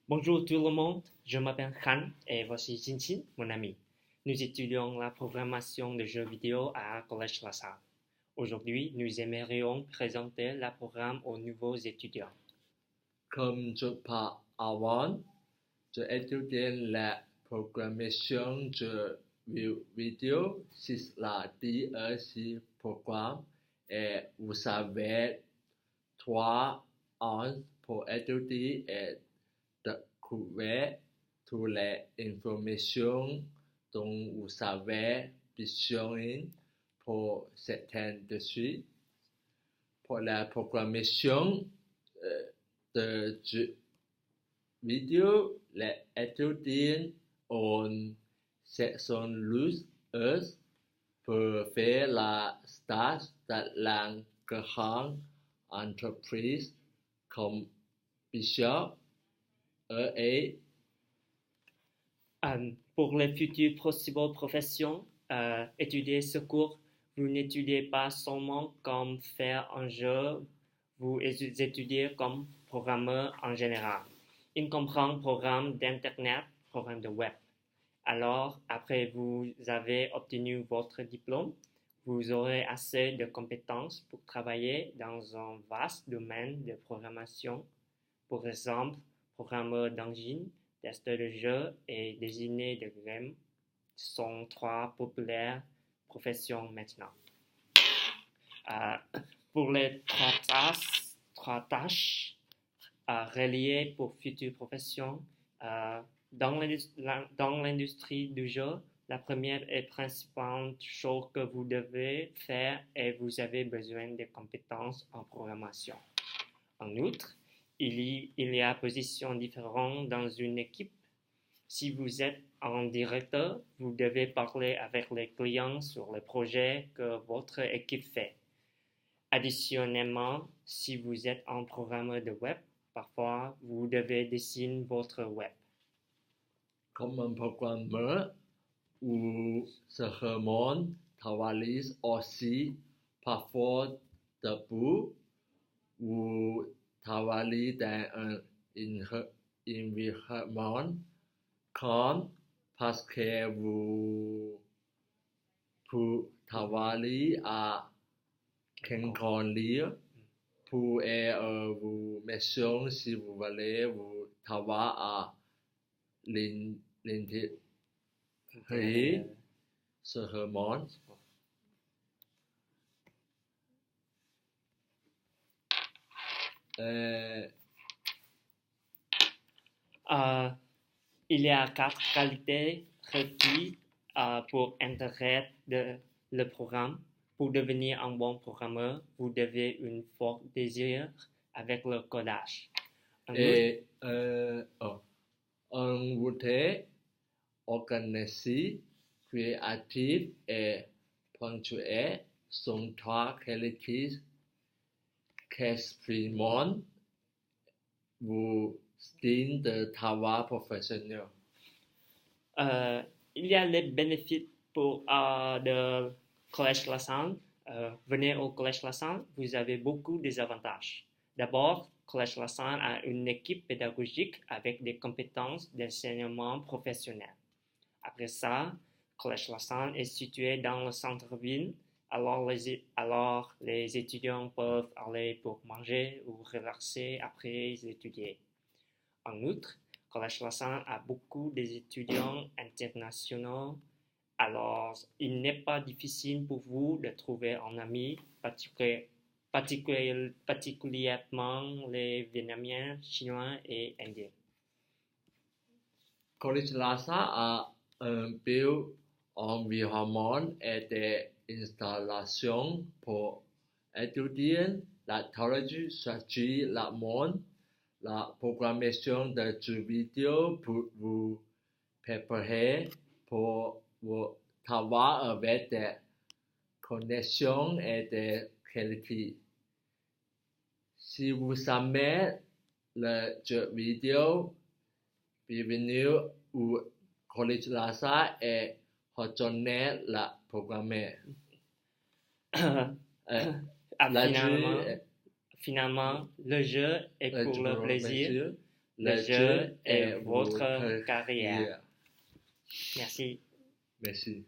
Bonjour tout le monde, je m'appelle Khan et voici Jinchin, mon ami. Nous étudions la programmation de jeux vidéo à Collège La Salle. Aujourd'hui, nous aimerions présenter le programme aux nouveaux étudiants. Comme je parle avant, j'étudie la programmation de vidéo sur la DEC programme et vous avez 3 ans pour étudier et découvrir toutes les informations dont vous avez besoin pour certains dossiers. Pour la programmation de jeux vidéo, les étudiants ont section pour faire la stage dans la grande entreprise comme Bishop et Pour les futures possibles professions, étudier ce cours, vous n'étudiez pas seulement comme faire un jeu, vous étudiez comme programmeur en général. Il comprend programme d'Internet, programme de web. Alors, après vous avez obtenu votre diplôme, vous aurez assez de compétences pour travailler dans un vaste domaine de programmation. Par exemple, programmeur d'engine, testeur de jeux et designer de games sont trois populaires professions maintenant. Pour les trois tâches reliées pour futures professions, dans l'industrie du jeu, la première et principale chose que vous devez faire est que vous avez besoin de compétences en programmation. En outre, il y a positions différentes dans une équipe. Si vous êtes un directeur, vous devez parler avec les clients sur le projet que votre équipe fait. Additionnellement, si vous êtes un programmeur de web, parfois vous devez dessiner votre web. Comme un programmeur ou Salomon travaille aussi parfois debout ou travaille dans un environnement calme parce que vous pouvez travailler à contrôler pour vous mission si vous voulez vous travailler à l'intérieur ce monde. Il y a 4 qualités requises pour intégrer le programme. Pour devenir un bon programmeur, vous devez un fort désir avec le codage. Un voûté organisé, créatif et ponctuel sont 3 qualités qu'expriment vos styles de travail professionnel. Il y a les bénéfices pour de Collège La Salle. Venez au Collège La Salle, vous avez beaucoup d'avantages. D'abord, Collège La Salle a une équipe pédagogique avec des compétences d'enseignement professionnel. Après ça, Collège La Salle est situé dans le centre-ville, alors les étudiants peuvent aller pour manger ou relaxer après étudier. En outre, Collège La Salle a beaucoup d'étudiants internationaux, alors il n'est pas difficile pour vous de trouver un ami, particulièrement les Vietnamiens, Chinois et Indiens. Collège La Salle a un beau environnement et des installations pour étudier la théologie, stratégie, la monde, la programmation de jeux vidéo pour vous préparer pour vos travaux avec des connexions et des qualités. Si vous aimez le jeu vidéo, bienvenue au Collège La Salle et rejoignez le programme. Finalement, le jeu est pour le plaisir. Le jeu est votre carrière. Yeah. Merci. Merci.